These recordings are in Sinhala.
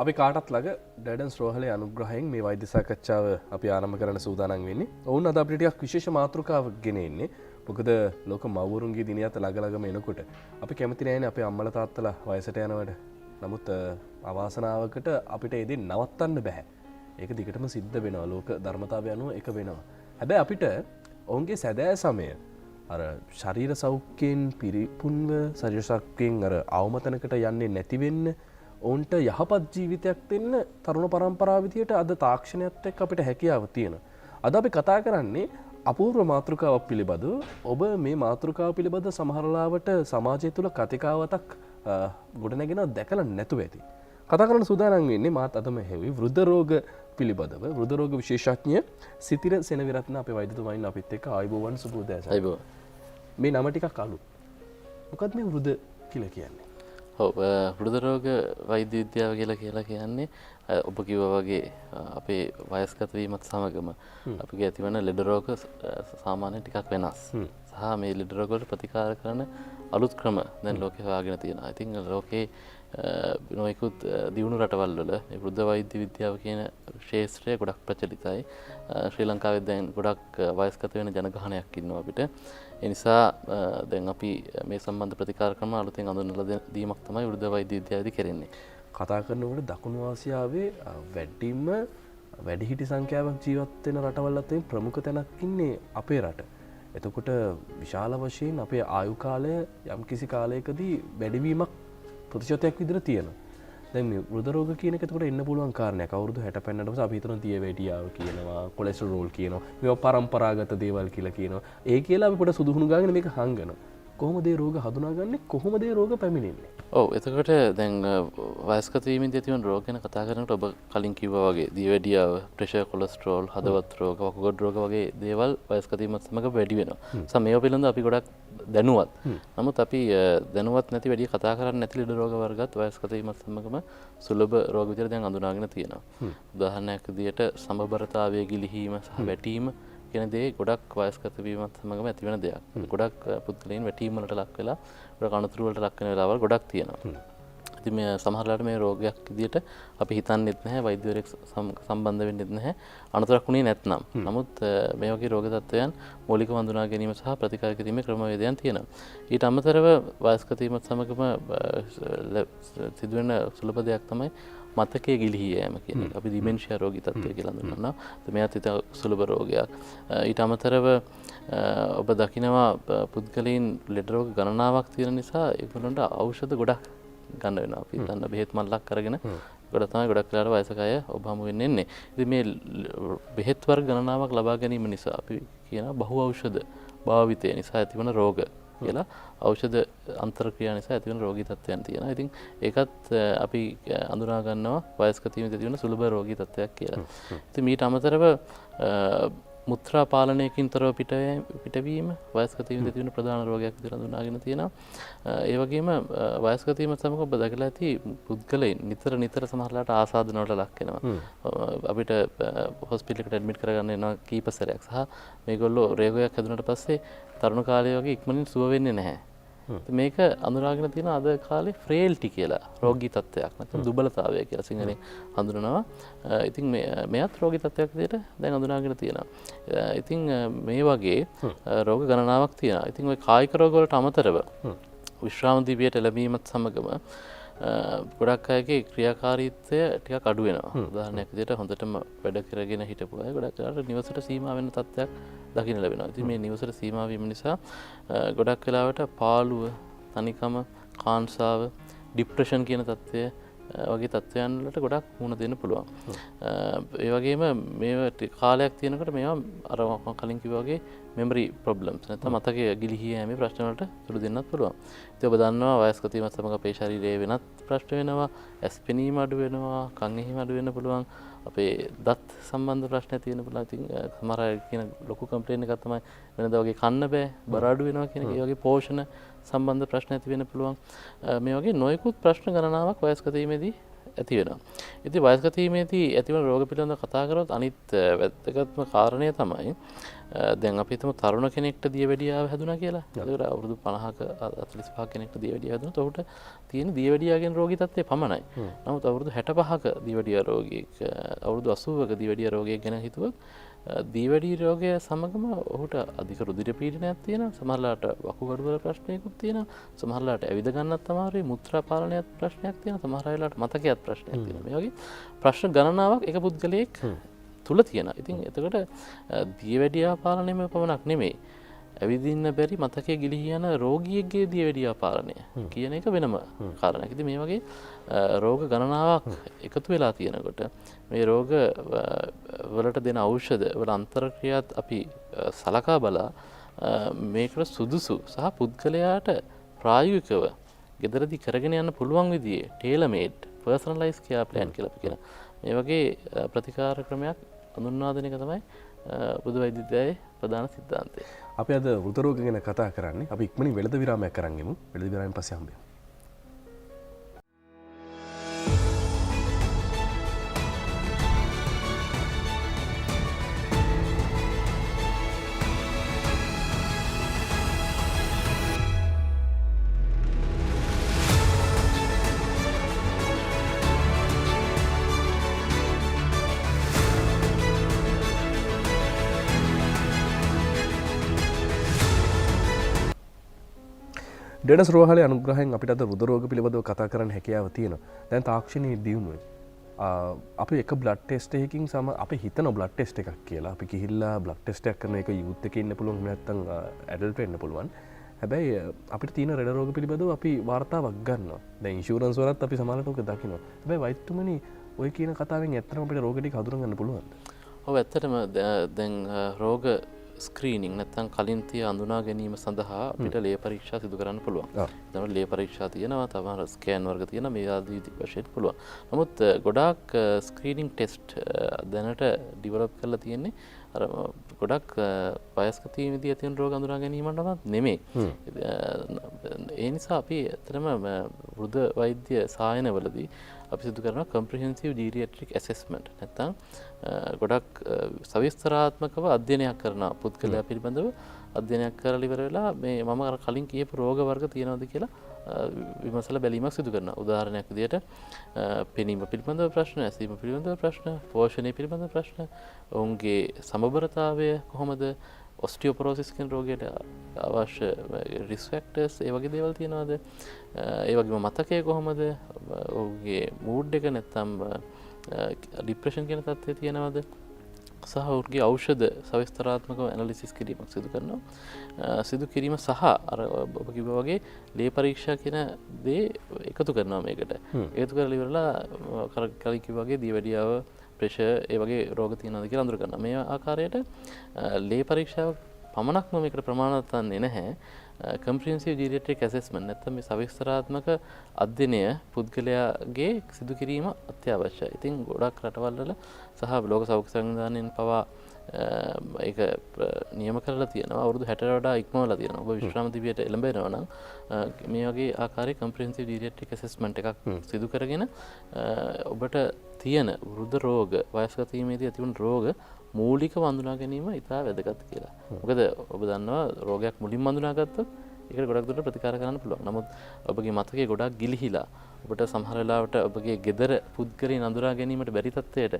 අපි කාටත් ළඟ ඩඩන්ස් රෝහලේ අනුග්‍රහයෙන් මේ වෛද්‍ය සාකච්ඡාව අපි ආරම්භ කරන්න සූදානම් වෙන්නේ. ඔවුන් අද අපිට ටිකක් විශේෂ මාතෘකාවක් ගෙන එන්නේ. මොකද ලෝක මව්වරුන්ගේ දිනයත් ළඟ ළඟම එනකොට අපි කැමති නැහැනේ අපේ අම්මලා තාත්තලා වයසට යනවට. නමුත් අවාසනාවකට අපිට ඒ දේ නවත්තන්න බෑ. ඒක දිගටම සිද්ධ වෙනවා. ලෝක ධර්මතාවය අනුව ඒක වෙනවා. හැබැයි අපිට ඔවුන්ගේ සැදෑ සමය අර ශරීර සෞඛ්‍යයෙන් පිරිපුන්ව ශරීර සෞඛ්‍යයෙන් අර අවමතනකට යන්නේ නැති වෙන්න ඔවුන්ට යහපත් ජීවිතයක් දෙන්න තරුණ පරම්පරාව විදියට අද තාක්ෂණයත් එක්ක අපිට හැකියාව තියෙනවා. අද අපි කතා කරන්නේ අපූර්ව මාතෘකාවක් පිළිබඳව. ඔබ මේ මාතෘකාව පිළිබඳව සමහරලාවට සමාජය තුළ කතිකාවතක් ගොඩනැගෙන දැකලා නැතුව ඇති. කතා කරන්න සූදානම් වෙන්නේ මාත් අදම හැවි වෘද්ධ රෝග පිළිබඳව. වෘද්ධ රෝග විශේෂඥ සිතිර සෙනවිරත්න අපේ වෛද්‍යතුමා ඉන්න අපිත් එක්ක ආයුබෝවන් සුබෝදෑසන. ආයුබෝවන්. මේ නම ටිකක් අලු. මොකක්ද මේ වෘද්ධ කියලා කියන්නේ? වෘද්ධ රෝග වෛද්‍ය විද්‍යාව කියලා කියන්නේ ඔබ කිව්වා වගේ අපේ වයස්ගත වීමත් සමගම අපිට ඇතිවන ලෙඩ රෝග සාමාන්‍යයෙන් ටිකක් වෙනස්. සහ මේ ලෙඩ රෝග වලට ප්‍රතිකාර කරන අලුත් ක්‍රම දැන් ලෝකේ හොයාගෙන තියෙනවා. ඉතින් ලෝකේ නොයෙකුත් දියුණු රටවල් වල මේ වෘද්ධ වෛද්‍ය විද්‍යාව කියන ශාස්ත්‍රය ගොඩක් ප්‍රචලිතයි. ශ්‍රී ලංකාවේ දැන් ගොඩක් වයස්ගත වෙන ජනගහනයක් ඉන්නවා අපිට. ඒ නිසා දැන් අපි මේ සම්බන්ධ ප්‍රතිකාර ක්‍රම අලුතෙන් අඳුනලා දීමක් තමයි වෘද්ධ වෛද්‍ය විද්‍යාවේදී කරන්නේ. කතා කරනකොට දකුණු ආසියාවේ වැඩිම වැඩිහිටි සංඛ්‍යාවක් ජීවත් වෙන රටවල් අතරින් ප්‍රමුඛ තැනක් ඉන්නේ අපේ රට. එතකොට විශාල වශයෙන් අපේ ආයු කාලය යම්කිසි කාලයකදී වැඩිවීමක් ප්‍රතිශතයක් විදිහට තියෙනවා. දැන් මේ වෘද්ධ රෝග කියන එක එතකොට එන්න පුළුවන් කාරණයක්. අවුරුදු 60 පෙන්නට පස්සේ අපි හිතන දියවැඩියාව කියනවා, කොලෙස්ටරෝල් කියනවා, මේවා පරම්පරාගත දේවල් කියලා කියනවා. ඒ කියලා අපි පොඩ සුදුහුණු ගාගෙන මේක හංගනවා. කොහොමද මේ රෝග හඳුනාගන්නේ? කොහොමද මේ රෝග පැමිණෙන්නේ? ඔව් එතකොට දැන් වයස්ගත වීමෙන්දී ඇතිවන රෝග ගැන කතා කරනකොට ඔබ කලින් කිව්වා වගේ දියවැඩියාව, ප්‍රෙෂර්, කොලෙස්ටරෝල්, හදවත් රෝග, වකුගඩු රෝග වගේ දේවල් වයස්ගත වීමත් සමග වැඩි වෙනවා. සම මේවා පිළිබඳව අපි ගොඩක් දැනුවත්. නමුත් අපි දැනුවත් නැති වැඩි කතා කරන්නේ නැති ලෙඩ රෝග වර්ගත් වයස්ගත වීමත් සමගම සුලභ රෝග විදිහට දැන් අඳුනාගෙන තියෙනවා. උදාහරණයක් විදිහට සමබරතාවයේ ගිලිහීම සහ වැටීම කියන දේ ගොඩක් වයස්ගත වීමත් සමගම ඇති වෙන දෙයක්. ගොඩක් පුද්ගලයන් වැටීම් වලට ලක් වෙලා ගොඩක් අනතුරු වලට ලක් වෙන වෙලාවල් ගොඩක් තියෙනවා. ඉතින් මේ සමහරවිට මේ රෝගයක් විදිහට අපි හිතන්නේත් නැහැ, වෛද්‍යවරයෙක් සම්බන්ධ වෙන්නෙත් නැහැ අනතුරක් වුණේ නැත්නම්. නමුත් මේ වගේ රෝග තත්ත්වයන් මූලිකව හඳුනා ගැනීම සහ ප්‍රතිකාර කිරීමේ ක්‍රමවේදයන් තියෙනවා. ඊට අමතරව වයස්ගත වීමත් සමගම සිදුවෙන සුලභ දෙයක් තමයි මතකයේ ගිලිහී යෑම කියන එක. අපි ඩිමෙන්ෂියා රෝගී තත්ත්වය කියලා හඳුන්වනවා. මේත් ඉත සුලභ රෝගයක්. ඊට අමතරව ඔබ දකිනවා පුද්ගලයන් ලෙඩ රෝග ගණනාවක් තියෙන නිසා ඒගොල්ලන්ට ඖෂධ ගොඩක් ගන්න වෙනවා. අපි දන්න බෙහෙත් මල්ලක් අරගෙන ගොඩක් වෙලාවට වයසක අය ඔබ හමු වෙන්නේ. ඉතින් මේ බෙහෙත් වර්ග ගණනාවක් ලබා ගැනීම නිසා අපි කියන බහු ඖෂධ භාවිතය නිසා ඇතිවන රෝග කියලා ඖෂධ අන්තර්ක්‍රියා නිසා ඇතිවන රෝගී තත්ත්වයන් තියෙනවා. ඉතින් ඒකත් අපි අඳුනා ගන්නවා වයස්ගත වීමේදී ඇතිවන සුලභ රෝගී තත්ත්වයක් කියලා. ඉතින් මීට අමතරව මුත්‍රා පාලනයකින් තොරව පිටවීම වයස්ගත වීමේදී ඇතිවන ප්‍රධාන රෝගයක් විදිහට හඳුනාගෙන තියෙනවා. ඒ වගේම වයස්ගත වීමත් සමග ඔබ දැකලා ඇති පුද්ගලයන් නිතර සමහරලාට ආසාදන වලට ලක් වෙනවා. අපිට හොස්පිටල් එකට ඇඩ්මිට් කරගන්න එනවා කීප සැරයක්. සහ මේගොල්ලෝ රෝගයක් හැදුනට පස්සේ තරුණ කාලයේ වගේ ඉක්මනින් සුව වෙන්නේ නැහැ. මේක අඳුනාගෙන තියෙන අද කාලේ ෆ්‍රේල්ටි කියලා රෝගී තත්ත්වයක් නැත්නම් දුබලතාවය කියලා සිංහලෙන් හඳුනනවා. ඉතින් මේත් රෝගී තත්ත්වයක් විදිහට දැන් අඳුනාගෙන තියෙනවා. ඉතින් මේ වගේ රෝග ගණනාවක් තියෙනවා. ඉතින් ওই කායික රෝග වලට අමතරව විශ්‍රාම දිවියට ලැබීමත් සමගම ගොඩක් අයගේ ක්‍රියාකාරීත්වය ටිකක් අඩු වෙනවා. උදාහරණයක් විදිහට හොඳටම වැඩ කරගෙන හිටපු අය ගොඩක් වෙලාවට නිවසට සීමා වෙන තත්ත්වයක් දකින්න ලැබෙනවා. ඉතින් මේ නිවසට සීමා වීම නිසා ගොඩක් වෙලාවට පාළුව, තනිකම, කාංසාව, ડિප්‍රෙෂන් කියන තත්ත්වය වගේ තත්ත්වයන් වලට ගොඩක් මුහුණ දෙන්න පුළුවන්. ඒ වගේම මේ කාලයක් තියෙනකොට මේවා අර කලින් කිව්වා වගේ මෙමරි ප්‍රොබ්ලම්ස් නැත්නම් මතකයේ ගිලිහී යෑමේ ප්‍රශ්න වලට තුඩු දෙන්නත් පුළුවන්. ඉතින් ඔබ දන්නවා වයස්ගත වීමත් සමග අපේ ශරීරයේ වෙනත් ප්‍රශ්න වෙනවා, ඇස් පෙනීම අඩු වෙනවා, කන් ඇහිම අඩු වෙන්න පුළුවන්. අපේ දත් සම්බන්ධ ප්‍රශ්න තියෙන පුළුවන්. ඉතින් සමහර අය කියන ලොකු කම්ප්ලේන් එකක් තමයි වෙනදා වගේ කන්න බෑ, බර අඩු වෙනවා කියන ඒ වගේ පෝෂණ සම්බන්ධ ප්‍රශ්න ඇති වෙන්න පුළුවන්. මේ වගේ නොයෙකුත් ප්‍රශ්න ගණනාවක් වයස්ගත වීමේදී ඇති වෙනවා. ඉතින් වයස්ගතීමේදී ඇතිවන රෝග පිළිබඳව කතා කරොත් අනිත් වැදගත්ම කාරණය තමයි දැන් අපි හිතමු තරුණ කෙනෙක්ට දියවැඩියාව හැදුනා කියලා. ඒකට අවුරුදු 50ක 45ක කෙනෙක්ට දියවැඩියාව හැදුනොත් ඔහුට තියෙන දියවැඩියාගෙන් රෝගී තත්ත්වය පමණයි. නමුත් අවුරුදු 65ක දියවැඩියා රෝගියෙක් අවුරුදු 80ක දියවැඩියා රෝගියෙක් ගැන හිතුවොත් දියවැඩි රෝගය සමගම ඔහුට අධික රුධිර පීඩනයක් තියෙනවා. සමහරලාට වකුගඩු වල ප්‍රශ්නයකුත් තියෙනවා. සමහරලාට ඇවිද ගන්නත් අමාරුයි. මුත්‍රා පාලනයත් ප්‍රශ්නයක් තියෙනවා. සමහර වෙලාවට මතකයත් ප්‍රශ්නයක් තියෙනවා. මේ වගේ ප්‍රශ්න ගණනාවක් එක පුද්ගලයෙක් තුල තියෙනවා. ඉතින් එතකොට දියවැඩියා පාලනයම පමණක් නෙමෙයි. ඇවිදින්න බැරි මතකයේ ගිලිහි යන රෝගියෙක්ගේ දියවැඩියා පාලනය කියන එක වෙනම කාරණයක්. ඉතින් මේ වගේ රෝග ගණනාවක් එකතු වෙලා තියෙනකොට මේ රෝග වලට දෙන ඖෂධ වල අන්තර්ක්‍රියාත් අපි සලකා බලා මේකට සුදුසු සහ පුද්ගලයාට ප්‍රායෝගිකව ගෙදරදී කරගෙන යන්න පුළුවන් විදිහේ ටේලර්-මේඩ් පර්සනලයිස් කෙයාර් ප්ලෑන් කියලා අපි කියන මේ වගේ ප්‍රතිකාර ක්‍රමයක් හඳුන්වා දෙන එක තමයි බුදු වෛද්‍ය විද්‍යාවේ ප්‍රධාන සිද්ධාන්තය. අපි අද හෘද රෝග ගැන කතා කරන්නේ. අපි ඉක්මනින් වෙළඳ විරාමයක් කරන් යමු. වෙළඳ විරාමයෙන් පස්සේ හම්බෙමු. ඩෙනස් රෝහලේ අනුග්‍රහයෙන් අපිට අද හෘද රෝග පිළිබඳව කතා කරන්න හැකියාව තියෙනවා. දැන් තාක්ෂණයේ දියුණුවේ අපි එක බ්ලඩ් ටෙස්ට් එකකින් අපි හිතන බ්ලඩ් ටෙස්ට් එකක් කියලා අපි ගිහිල්ලා බ්ලඩ් ටෙස්ට් එකක් කරන එක යූත් එකේ ඉන්න පුළුවන් නැත්නම් ඇඩල්ට් වෙන්න පුළුවන්. හැබැයි අපිට තියෙන රෙඩ රෝග පිළිබඳව අපි වාර්තාවක් ගන්නවා. දැන් ඉන්ෂුරන්ස් වලත් අපි සමානට ඔක දකිනවා. හැබැයි වෛද්‍යතුමනි ඔය කියන කතාවෙන් ඇත්තටම අපිට රෝග ටික හඳුනා ගන්න පුළුවන්ද? ඔව් ඇත්තටම දැන් රෝග ස්ක්‍රීනිින් නැත්තම් කලින් තිය අඳුනා ගැනීම සඳහා අපිට ලේ පරීක්ෂා සිදු කරන්න පුළුවන්. එතකොට ලේ පරීක්ෂා තියෙනවා, තවම ස්කෑන් වර්ග තියෙනවා, මේ ආදී වශයෙන් පුළුවන්. නමුත් ගොඩාක් ස්ක්‍රීනිින් ටෙස්ට් දැනට ඩිවෙලොප් කරලා තියෙන්නේ අර ගොඩක් වයස්ගතීමේදී ඇතිවන රෝග අඳුනා ගැනීමටවත් නෙමෙයි. ඒ නිසා අපි ඇත්තටම වෘද වෛද්‍ය සායනවලදී අපි සිදු කරන comprehensive geriatric assessment නැත්නම් ගොඩක් සවිස්තරාත්මකව අධ්‍යයනයක් කරන පුද්ගලයා පිළිබඳව අධ්‍යයනයක් කරලා ඉවර වෙලා මේ මම අර කලින් කියපු රෝග වර්ග තියෙනවද කියලා විමසලා බැලීමක් සිදු කරනවා. උදාහරණයක් විදිහට පෙනීම පිළිබඳව ප්‍රශ්න, ඇසීම පිළිබඳව ප්‍රශ්න, පෝෂණය පිළිබඳව ප්‍රශ්න, ඔවුන්ගේ සමබරතාවය කොහොමද, ඔස්ටියෝපොරෝසිස් කියන රෝගයට අවශ්‍ය රිස්ක් ෆැක්ටර්ස් ඒ වගේ දේවල් තියෙනවද, ඒ වගේම මතකය කොහොමද, ඔහුගේ මූඩ් එක නැත්තම් ડિප්‍රෙෂන් කියන තත්ත්වය තියෙනවද, සහ ඔවුන්ගේ ඖෂධ සවිස්තරාත්මකව ඇනලිසිස් කිරීමක් සිදු කරනවා. සිදු කිරීම සහ අර ඔබ කිව්වා වගේ ලේ පරීක්ෂා කියන දේ එකතු කරනවා මේකට. එකතු කරලා ඉවරලා කලින් කිව්වා වගේ දියවැඩියාව, ප්‍රෙෂර් ඒ වගේ රෝග තියෙනවද කියලා අඳුර ගන්නවා. මේ ආකාරයට ලේ පරීක්ෂාව පමණක්ම මේකට ප්‍රමාණවත් වන්නේ නැහැ. comprehensive geriatric assessment නැත්නම් මේ සවිස්තරාත්මක අධ්‍යයනය පුද්ගලයාගේ සිදු කිරීම අත්‍යවශ්‍යයි. ඉතින් ගොඩක් රටවල් වල සහ ලෝක සෞඛ්‍ය සංවිධානයෙන් පවා ඒක නියම කරලා තියෙනවා. අවුරුදු 60ට වඩා ඉක්මවලා තියෙනවා. ඔබ විශ්‍රාම දිවියට එළඹෙනවා නම් මේ වගේ ආකාරයේ comprehensive geriatric assessment එකක් සිදු කරගෙන ඔබට තියෙන වෘද රෝග, වයස්ගත වීමේදී ඇතිවන රෝග මූලිකව අඳුනා ගැනීම ඉතා වැදගත් කියලා. මොකද ඔබ දන්නවා රෝගයක් මුලින්ම අඳුනාගත්තොත් ඒකට ගොඩක් දුරට ප්‍රතිකාර කරන්න පුළුවන්. නමුත් ඔබගේ මතකයේ ගොඩක් ගිලිහිලා ඔබට සමහර වෙලාවට ඔබගේ ගෙදර පුද්ගලයන් අඳුනා ගැනීමට බැරි තත්ත්වයට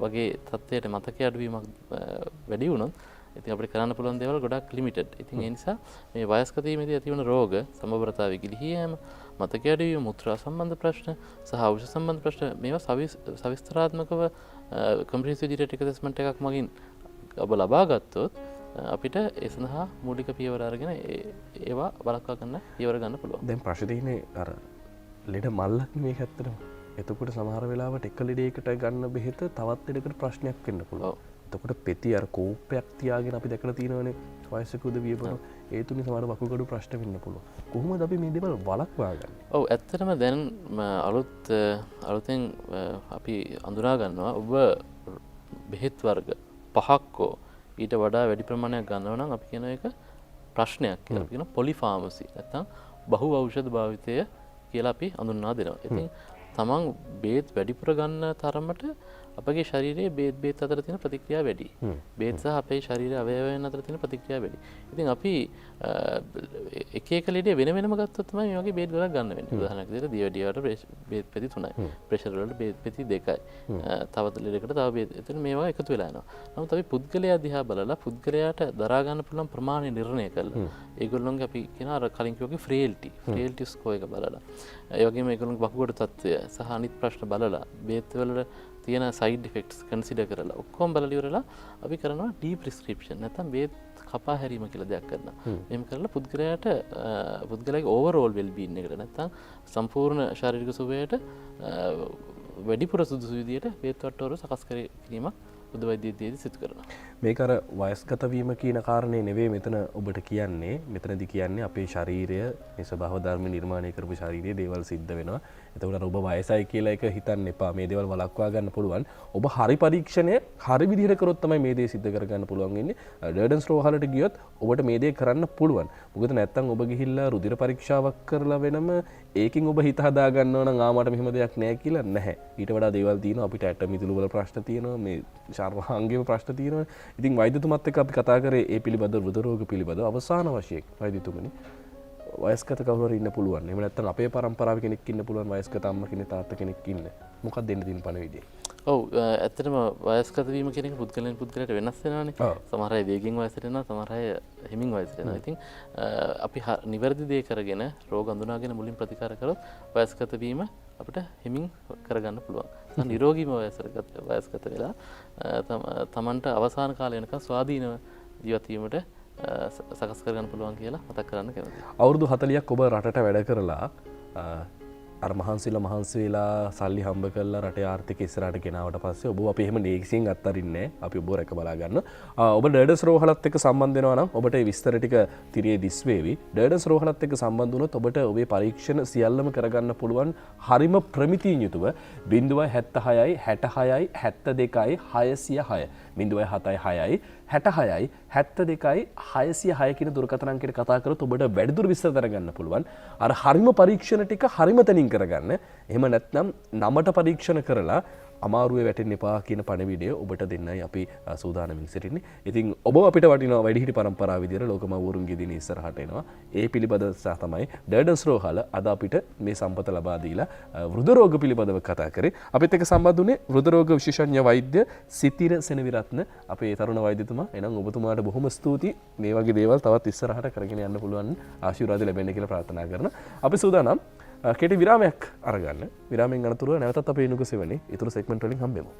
වගේ තත්ත්වයට මතකයේ අඩුවීමක් වැඩි වුණොත් ඉතින් අපිට කරන්න පුළුවන් දේවල් ගොඩක් ලිමිටඩ්. ඉතින් ඒ නිසා මේ වයස්ගත වීමේදී ඇතිවන රෝග, සමබරතාවයේ ගිලිහී යෑම, මතකයේ අඩුවීම, මුත්‍රා සම්බන්ධ ප්‍රශ්න සහ ඖෂධ සම්බන්ධ ප්‍රශ්න මේවා සවිස්තරාත්මකව comprehensive geriatric assessment එකක් මගින් ඔබ ලබා ගත්තොත් අපිට ඒ සඳහා මූලික පියවර අරගෙන ඒවා වළක්වා ගන්න පියවර ගන්න පුළුවන්. දැන් ප්‍රශ්නේ තියෙන්නේ අර ලෙඩ මල්ලක් මේක ඇත්තටම. එතකොට සමහර වෙලාවට එක ලෙඩේකට ගන්න බෙහෙත තවත් ලෙඩකට ප්‍රශ්නයක් වෙන්න පුළුවන්. එතකොට පෙති අර කෝපයක් තියාගෙන අපි දැකලා තියෙනවනේ වයසක උදවියපොන ඒ තුනේ සමහර වකුගඩු ප්‍රශ්න වෙන්න පුළුවන්. කොහොමද අපි මේ දේවල් වළක්වා ගන්නේ? ඔව් ඇත්තටම දැන් අලුතෙන් අපි අඳුනා ගන්නවා ඔබ බෙහෙත් වර්ග 5ක් ඊට වඩා වැඩි ප්‍රමාණයක් ගන්නවා නම් අපි කියන එක ප්‍රශ්නයක් කියලා. අපි කියන පොලිෆාමසි නැත්නම් බහු ඖෂධ භාවිතය කියලා අපි හඳුන්වා දෙනවා. ඉතින් තමන් බේත් වැඩිපුර ගන්න තරමට අපගේ ශරීරයේ බේත් අතර තියෙන ප්‍රතික්‍රියා වැඩි. බේත් සහ අපේ ශරීර අවයවයන් අතර තියෙන ප්‍රතික්‍රියා වැඩි. ඉතින් අපි එක එක ලෙඩේ වෙන වෙනම ගත්තොත් තමයි මේ වගේ බේත් ගොඩක් ගන්න වෙන්නේ. උදාහරණයක් විදිහට දියවැඩියට බේත් පෙති 3යි. ප්‍රෙෂර් වලට බේත් පෙති 2යි. තව ලෙඩකට තව බේත්. එතන මේවා එකතු වෙලා යනවා. නමුත් අපි පුද්ගලයා දිහා බලලා පුද්ගලයාට දරා ගන්න පුළුවන් ප්‍රමාණය නිර්ණය කළා. ඒගොල්ලෝගේ අපි කියන අර කලින් කිව්වගේ ෆ්‍රේල්ටි ස්කෝර් එක බලලා. ඒ වගේම ඒගොල්ලෝගේ වකුගඩු තත්ත්වය සහ අනිත් ප්‍රශ්න බලලා බේත් වල තියෙන සයිඩ් ඉෆෙක්ට්ස් කන්සිඩර් කරලා ඔක්කොම බලලා ඉවරලා අපි කරනවා ඩී ප්‍රිස්ක්‍රිප්ෂන් නැත්නම් බේත් කපා හැරීම කියලා දෙයක් කරනවා. එහෙම කරලා පුද්ගලයාට පුද්ගලයාගේ ඕවර්ऑල් වෙල් බීන් එකට නැත්නම් සම්පූර්ණ ශාරීරික සුවයට වැඩිපුර සුදුසු විදියට බේත් වට්ටෝරුව සකස් කිරීමක් බුදු වෛද්‍යයේදී සිදු කරනවා. මේක අර වයස්ගත වීම කියන කාරණේ නෙවෙයි මෙතන ඔබට කියන්නේ. මෙතනදී කියන්නේ අපේ ශරීරය මේ ස්වභාව ධර්ම නිර්මාණය කරපු ශරීරයේ දේවල් සිද්ධ වෙනවා. එතකොට අර ඔබ වයසයි කියලා එක හිතන්න එපා. මේ දේවල් වළක්වා ගන්න පුළුවන්. ඔබ හරි පරීක්ෂණය හරි විදිහට කරොත් තමයි මේ දේ සිද්ධ කරගන්න පුළුවන් වෙන්නේ. ඩර්ඩන්ස් රෝහලට ගියොත් ඔබට මේ දේ කරන්න පුළුවන්. මොකද නැත්තම් ඔබ ගිහිල්ලා රුධිර පරීක්ෂාවක් කරලා වෙනම ඒකින් ඔබ හිත හදා ගන්නවා නම් ආ මට මෙහෙම දෙයක් නැහැ කියලා නැහැ. ඊට වඩා දේවල් තියෙනවා. අපිට ඇට මිදුළු වල ප්‍රශ්න තියෙනවා. මේ ශර්වාංගයේ ප්‍රශ්න තියෙනවා. ඉතින් වෛද්‍යතුමත් එක්ක අපි කතා කරේ ඒ පිළිබඳව වෘද රෝග පිළිබඳව අවසාන වශයෙන් වෛද්‍යතුමනි වයස්ගත කවුරු හරි ඉන්න පුළුවන්. එහෙම නැත්නම් අපේ පරම්පරාවේ කෙනෙක් ඉන්න පුළුවන් වයස්ගත අම්මා කෙනෙක් තාත්තා කෙනෙක් ඉන්න. මොකක්ද දෙන්න තියෙන පණවිඩය? ඔව් ඇත්තටම වයස්ගත වීම කියන එක පුද්ගලයන් පුද්ගලයාට වෙනස් වෙනවානේ. සමහර අය වේගින් වයසට එනවා, සමහර අය හිමින් වයසට එනවා. ඉතින් අපි නිවැරදි දේ කරගෙන රෝග අඳුනාගෙන මුලින් ප්‍රතිකාර කරොත් වයස්ගත වීම අපිට හිමින් කරගන්න පුළුවන්. නිරෝගීම වයස්ගත වෙලා තමන්ට අවසාන කාලය වෙනකන් ස්වාධීනව ජීවත් වීමට සකස් කරගන්න පුළුවන් කියලා මතක් කරන්න කැමතියි. අවුරුදු 40ක් ඔබ රටට වැඩ කරලා අර මහන්සි වෙලා සල්ලි හම්බ කරලා රටේ ආර්ථික ඉස්සරහට ගෙනාවට පස්සේ ඔබ අපි එහෙම නේක්සියෙන් අත්තරින්නේ නැහැ. අපි ඔබ රැක බලා ගන්න. ඔබ ඩර්ඩන්ස් රෝහලත් එක්ක සම්බන්ධ වෙනවා නම් ඔබට මේ විස්තර ටික තිරේ දිස් වේවි. ඩර්ඩන්ස් රෝහලත් එක්ක සම්බන්ධ වුණොත් ඔබට ඔබේ පරීක්ෂණ සියල්ලම කරගන්න පුළුවන් හරිම ප්‍රමිතියෙන් යුතුව 076යි 66යි 72යි 606 076යි 66යි 72යි 606 කියන දුරකථන අංකයට කතා කරොත් ඔබට වැඩිදුර විස්තර දරගන්න පුළුවන්. අර හරිම පරීක්ෂණ ටික හරිම තැනින් කරගන්න. එහෙම නැත්නම් නමට පරීක්ෂණ කරලා අමාරුවේ වැටෙන්න එපා කියන පණිවිඩය ඔබට දෙන්නයි අපි සූදානමින් සිටින්නේ. ඉතින් ඔබ අපිට වටිනවා වැඩිහිටි පරම්පරාව විදියට ලෝකමවුරුන්ගේ දින ඉස්සරහට එනවා. ඒ පිළිබඳව තමයි ඩර්ඩන්ස් රෝහල අද අපිට මේ සම්පත ලබා දීලා වෘද රෝග පිළිබඳව කතා කරේ. අපිත් එක්ක සම්බන්ධ වුණේ වෘද රෝග විශේෂඥ වෛද්‍ය සිතිර සෙනවිරත්න අපේ තරුණ වෛද්‍යතුමා. එහෙනම් ඔබතුමාට බොහොම ස්තුතියි. මේ වගේ දේවල් තවත් ඉස්සරහට කරගෙන යන්න පුළුවන් ආශිර්වාද ලැබෙන්න කියලා ප්‍රාර්ථනා කරනවා. අපි සූදානම් කෙටි විරාමයක් අරගන්න. විරාමයෙන් අනතුරුව නැවතත් අපේ නුග සෙවණේ ඊතුරු සෙග්මන්ට් වලින් හම්බෙමු.